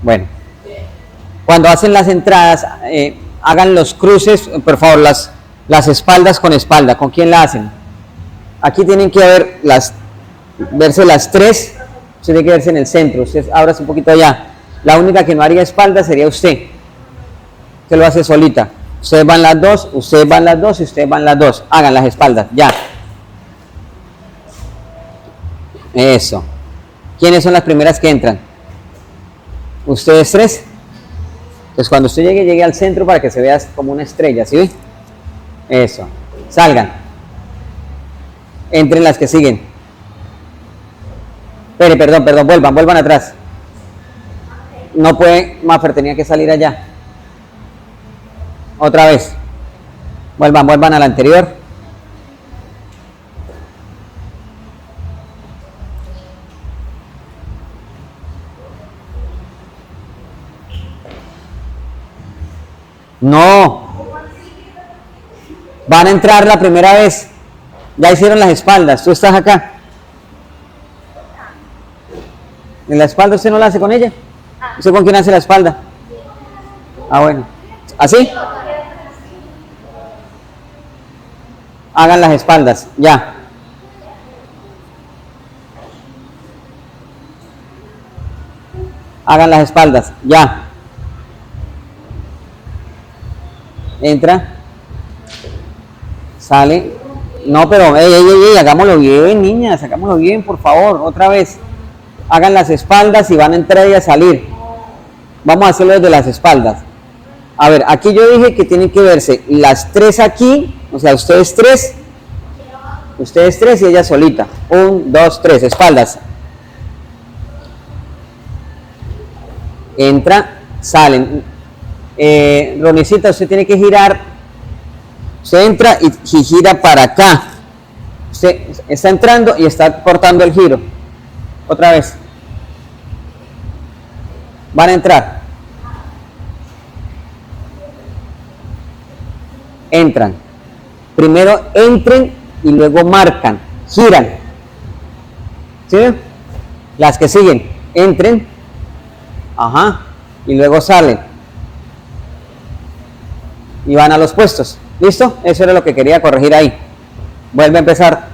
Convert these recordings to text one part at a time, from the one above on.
Bueno, cuando hacen las entradas, hagan los cruces, por favor, las espaldas con espalda. ¿Con quién la hacen? Aquí tienen que verse las tres, usted tiene que verse en el centro, usted ábrase un poquito allá. La única que no haría espalda sería usted. Usted lo hace solita. Ustedes van las dos, ustedes van las dos y ustedes van las dos. Hagan las espaldas, ya. Eso. ¿Quiénes son las primeras que entran? Ustedes tres. Entonces cuando usted llegue al centro para que se vea como una estrella, ¿sí ve? Eso. Salgan. Entren las que siguen. Perdón, vuelvan atrás. No puede, Maffer tenía que salir allá. Otra vez. Vuelvan a la anterior. No. Van a entrar la primera vez. Ya hicieron las espaldas. Tú estás acá. ¿En la espalda usted no la hace con ella? ¿Usted con quién hace la espalda? Ah, bueno. ¿Así? Hagan las espaldas. Ya. Hagan las espaldas. Ya. Entra. Sale. No, pero hagámoslo bien, niñas. Hagámoslo bien, por favor. Otra vez. Hagan las espaldas y van a entrar y a salir. Vamos a hacerlo desde las espaldas. A ver, aquí yo dije que tienen que verse las tres aquí, o sea, ustedes tres y ella solita. 1, 2, 3, espaldas. Entra, salen. Ronicita, usted tiene que girar. Usted entra y gira para acá. Usted está entrando y está cortando el giro. Otra vez. Van a entrar. Entran. Primero entren y luego marcan. Giran. ¿Sí? Las que siguen. Entren. Ajá. Y luego salen. Y van a los puestos. ¿Listo? Eso era lo que quería corregir ahí. Vuelve a empezar.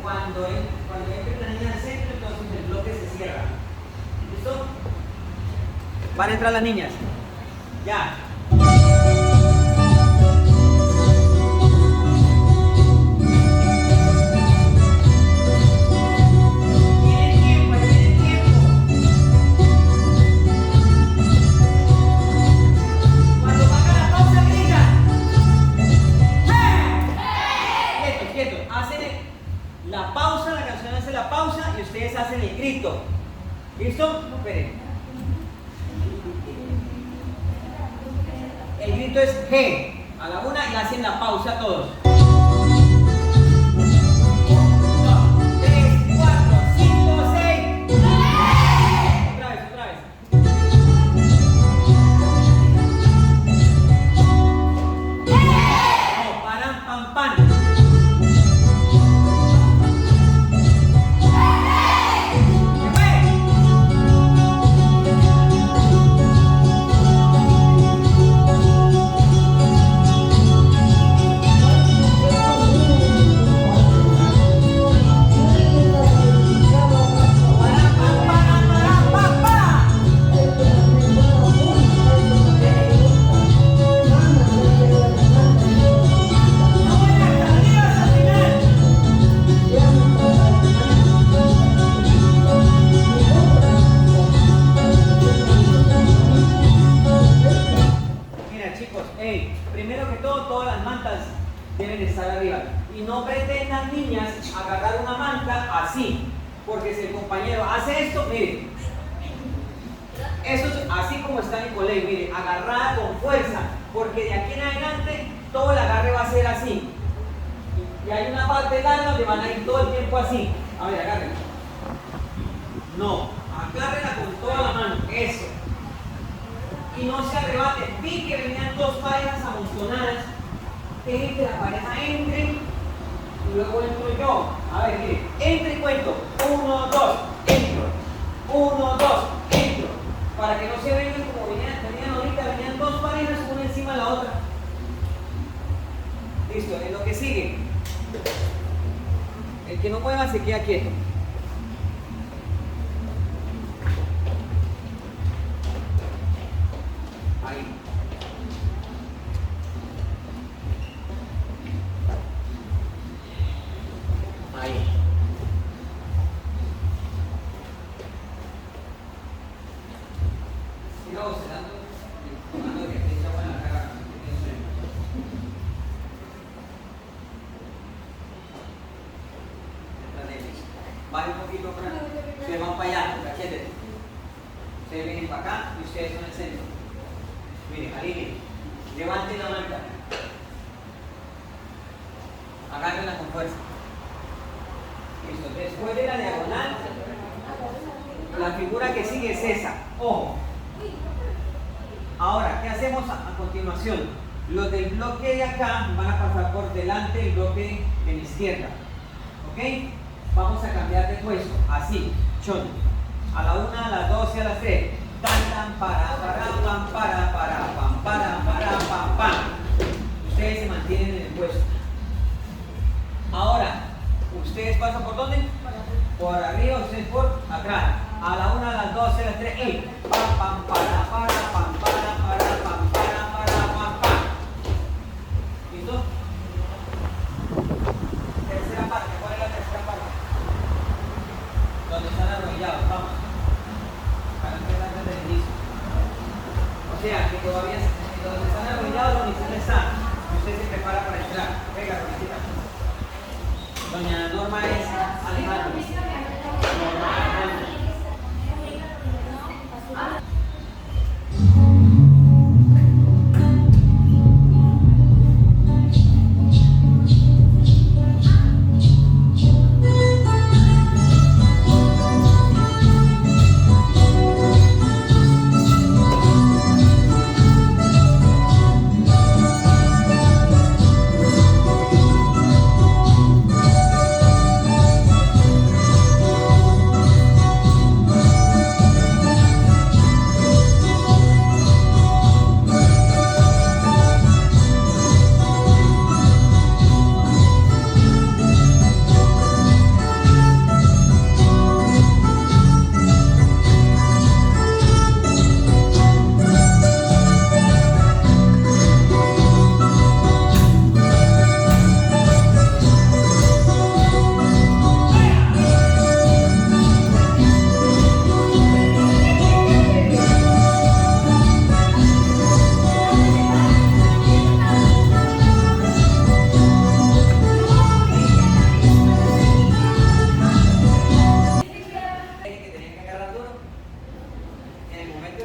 Cuando entre la niña al centro, entonces el bloque se cierra. ¿Listo? Van a entrar las niñas. Ya. La pausa, la canción hace la pausa y ustedes hacen el grito. ¿Listo? No, esperen. El grito es G. A la una y hacen la pausa todos. 1, 2, 3, 4, 5, 6. Otra vez, otra vez. No, paran, pam, pam. Primero que todo, todas las mantas deben estar arriba. Y no pretendan, niñas, agarrar una manta así, Porque si el compañero hace esto, mire, eso es así como está Nicolai, mire, agarrada con fuerza, porque de aquí en adelante todo el agarre va a ser así. Y hay una parte larga donde van a ir todo el tiempo así. A ver, agárrenla. No, agárrenla con toda la mano, eso. Y no se arrebate. Vi que venían dos parejas amontonadas. Dejen que la pareja entre y luego entro yo. A ver, mire, entre y cuento. 1, 2, entro. 1, 2, entro. Para que no se vengan como venían ahorita, venían dos parejas una encima de la otra. Listo, en lo que sigue. El que no mueva se queda quieto. Ahí. Ahí. Siga observando, tomando que esté echado en la cara. Vaya un poquito para acá. Ustedes van para allá, cachete. Ustedes vienen para acá y ustedes son el centro. Miren, alineen. Levanten la manta. Agárrenla con fuerza. Listo. Después de la diagonal, la figura que sigue es esa. Ojo. Ahora, ¿qué hacemos a continuación? Los del bloque de acá van a pasar por delante del bloque de mi izquierda. ¿Ok? Vamos a cambiar de puesto. Así. Chon. A la 1, a las 2 y a las 3. Tan, tan, para, pam, pam, pam. Ustedes se mantienen en el puesto. Ahora, ¿ustedes pasan por dónde? Por arriba, ustedes por atrás. A la 1, a las 2 y a las 3. Pam, pam, para, pam, pam. ¿Listo? Tercera parte. ¿Cuál es la tercera parte? Donde están arrodillados. Vamos. Para empezar desde el inicio. O sea, que todavía donde están arrodillados, la unidad está. Y usted se prepara para entrar. Venga, Rolicita. Doña Norma es Alejandro. Norma Alejandro.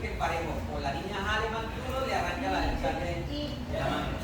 Que el parejo o la niña jale más duro le arranca la del de la mano.